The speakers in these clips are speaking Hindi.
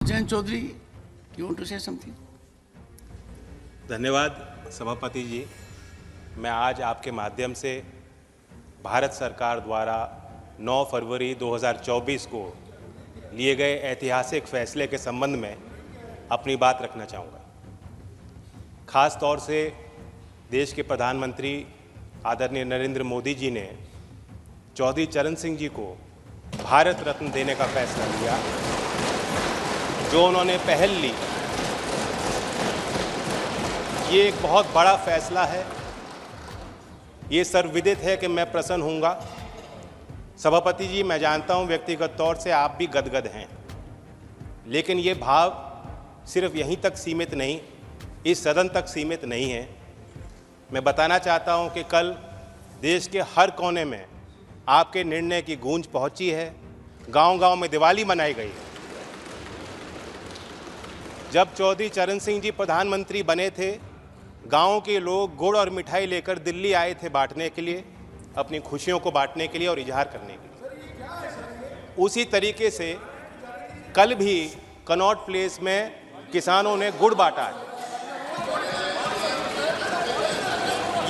Jayant Chaudhary, you want to say something? धन्यवाद सभापति जी। मैं आज आपके माध्यम से भारत सरकार द्वारा 9 फरवरी 2024 को लिए गए ऐतिहासिक फैसले के संबंध में अपनी बात रखना चाहूँगा। ख़ास तौर से देश के प्रधानमंत्री आदरणीय नरेंद्र मोदी जी ने चौधरी चरण सिंह जी को भारत रत्न देने का फैसला लिया, जो उन्होंने पहल ली। ये एक बहुत बड़ा फैसला है। ये सर्वविदित है कि मैं प्रसन्न हूँगा। सभापति जी, मैं जानता हूँ व्यक्तिगत तौर से आप भी गदगद हैं, लेकिन ये भाव सिर्फ यहीं तक सीमित नहीं, इस सदन तक सीमित नहीं है। मैं बताना चाहता हूँ कि कल देश के हर कोने में आपके निर्णय की गूंज पहुँची है। गांव-गांव में दिवाली मनाई गई है। जब चौधरी चरण सिंह जी प्रधानमंत्री बने थे, गाँव के लोग गुड़ और मिठाई लेकर दिल्ली आए थे बांटने के लिए, अपनी खुशियों को बांटने के लिए और इजहार करने के लिए। उसी तरीके से कल भी कनॉट प्लेस में किसानों ने गुड़ बांटा है।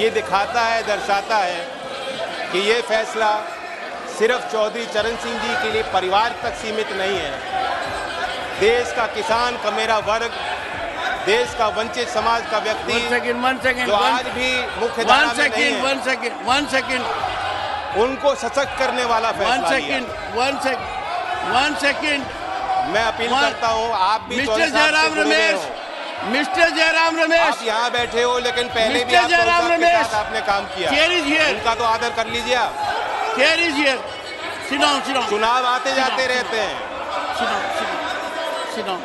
ये दिखाता है, दर्शाता है कि ये फैसला सिर्फ चौधरी चरण सिंह जी के लिए परिवार तक सीमित नहीं है। देश का किसान का मेरा वर्ग, देश का वंचित समाज का व्यक्ति जो आज भी मुख्य धारा में नहीं है, one second. उनको सशक्त करने वाला फैसला लिया। One second. मैं अपील करता हूँ, आप भी मिस्टर जयराम रमेश, आप यहाँ बैठे हो, लेकिन पहले भी आप चौधरी के साथ आपने काम किया। उनका तो आदर कर लीजिए आप। Sit down. चुनाव आते जाते रहते हैं। Sit down.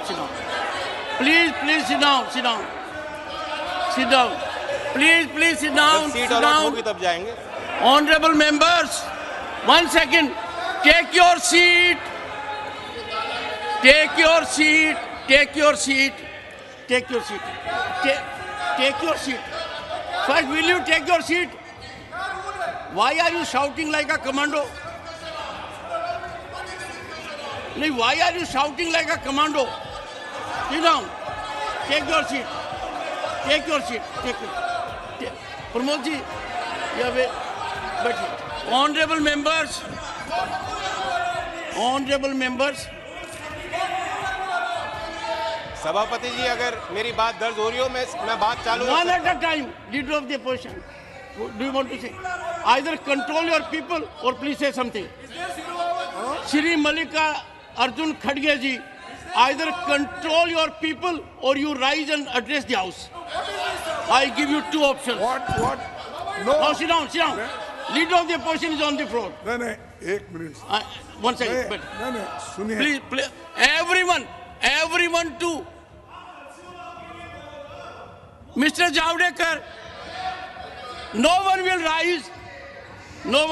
Please sit down. Please sit down. जब सीट अलॉट होगी तब जाएंगे। Honorable members, 1 second. Take your seat. Take your seat. First, will you take your seat? Why are you shouting like a commando? Why are you shouting like a commando? Sit down. Take your seat. Pramod ji, you have a... But honorable members. सभापति जी, अगर मेरी बात दर्ज हो रही हो, मैं बात चालू रख One सकता at a time, leader of the opposition. Do you want to say? Either control your people or please say something. Shri Mallika Arjun Khadge ji, either control your people or you rise and address the house. I give you two options. What? No. Now sit down. Leader of the opposition is on the floor. नहीं, 1 मिनट। 1 second. नहीं, सुनिए। Please, everyone to Mr. Javadekar. No one will rise. No,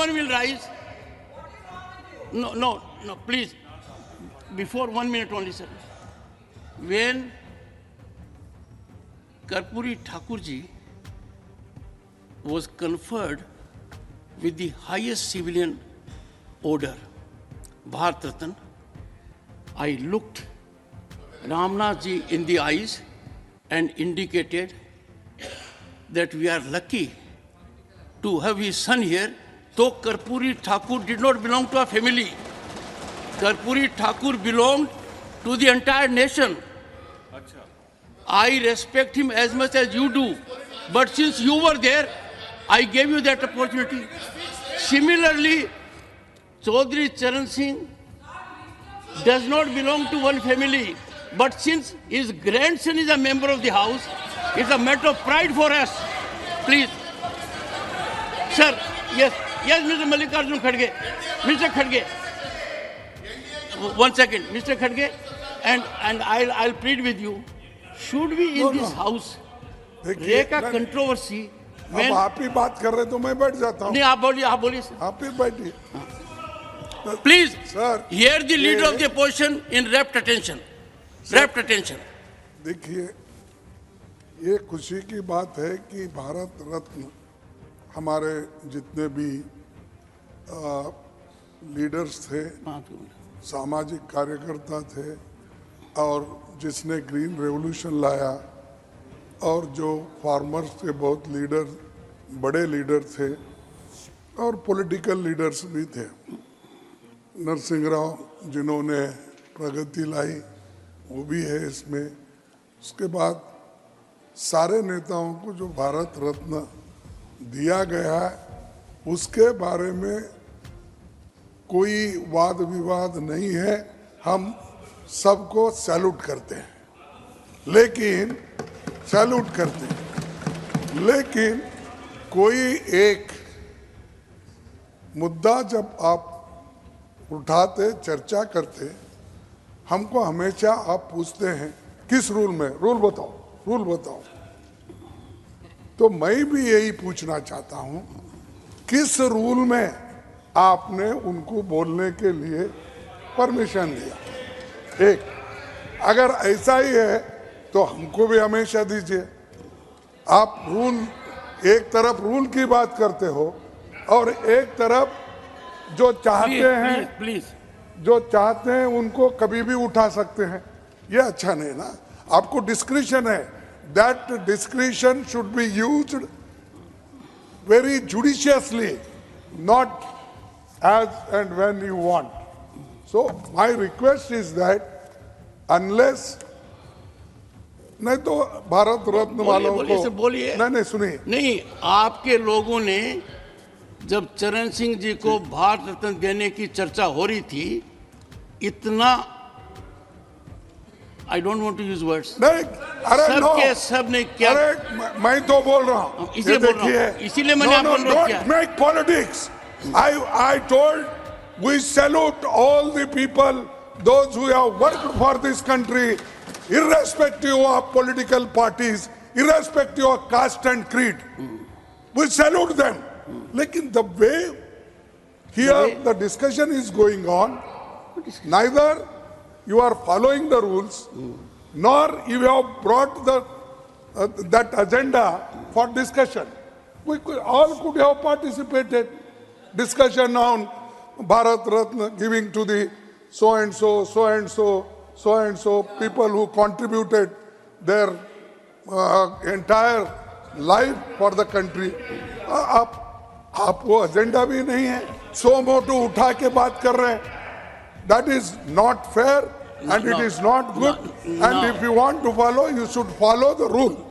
please. Before 1 minute only, sir. When Karpuri Thakur ji was conferred with the highest civilian order, Bharat Ratna, I looked Ramnath ji in the eyes and indicated that we are lucky to have his son here. Though Karpuri Thakur did not belong to a family, Karpuri Thakur belonged to the entire nation. I respect him as much as you do, but since you were there, I gave you that opportunity. Similarly, Chaudhry Charan Singh does not belong to one family, but since his grandson is a member of the house, it's a matter of pride for us. Please. Sir, yes, Mr. Mallikarjun Khadge. Mr. Khadge. 1 second, Mr. Khadge, and I'll plead with you. Should we in this house break a controversy? अब आप ही बात कर रहे तो मैं बैठ जाता हूँ। नहीं, आप बोलिए सर। आप ही बैठिए। Please, sir, hear the leader of the opposition in rapt attention. देखिए, ये खुशी की बात है कि भारत रत्न हमारे जितने भी लीडर्स थे, सामाजिक कार्यकर्ता थे, और जिसने ग्रीन रेवोल्यूशन लाया और जो फार्मर्स के बहुत लीडर, बड़े लीडर थे और पॉलिटिकल लीडर्स भी थे। नरसिंह राव जिन्होंने प्रगति लाई वो भी है इसमें। उसके बाद सारे नेताओं को जो भारत रत्न दिया गया है उसके बारे में कोई वाद विवाद नहीं है, हम सबको सैल्यूट करते हैं, लेकिन सैल्यूट करते हैं, लेकिन कोई एक मुद्दा जब आप उठाते, चर्चा करते, हमको हमेशा आप पूछते हैं किस रूल में, रूल बताओ, रूल बताओ। तो मैं भी यही पूछना चाहता हूं, किस रूल में आपने उनको बोलने के लिए परमिशन दिया? एक, अगर ऐसा ही है तो हमको भी हमेशा दीजिए। आप रूल, एक तरफ रूल की बात करते हो और एक तरफ जो चाहते हैं, प्लीज जो चाहते हैं उनको कभी भी उठा सकते हैं, ये अच्छा नहीं ना। आपको डिस्क्रिशन है, that discretion should be used very judiciously, not as and when you want. So my request is that unless, नहीं तो भारत रत्न वालों को बोलिए। नहीं सुनिए, नहीं, आपके लोगों ने जब चरण सिंह जी को भारत रत्न देने की चर्चा हो रही थी, इतना, I don't want to use words, नहीं, अरे सब नो, के सब ने क्या, अरे मैं तो बोल रहा हूँ, इसीलिए बोल रहा हूँ, इसीलिए मैंने आपको अनुरोध किया। Don't make politics. I told we salute all the people, those who have worked for this country, irrespective of political parties, irrespective of caste and creed. We salute them. Lekin the way here the discussion is going on, neither you are following the rules, nor you have brought the that agenda for discussion. We all could have participated. Discussion on Bharat Ratna giving to the so and so, so and so, so and so people who contributed their entire life for the country. आप वो एजेंडा भी नहीं है, सो मोटो उठा के बात कर रहे हैं. That is not fair and it is not good. And if you want to follow, you should follow the rule.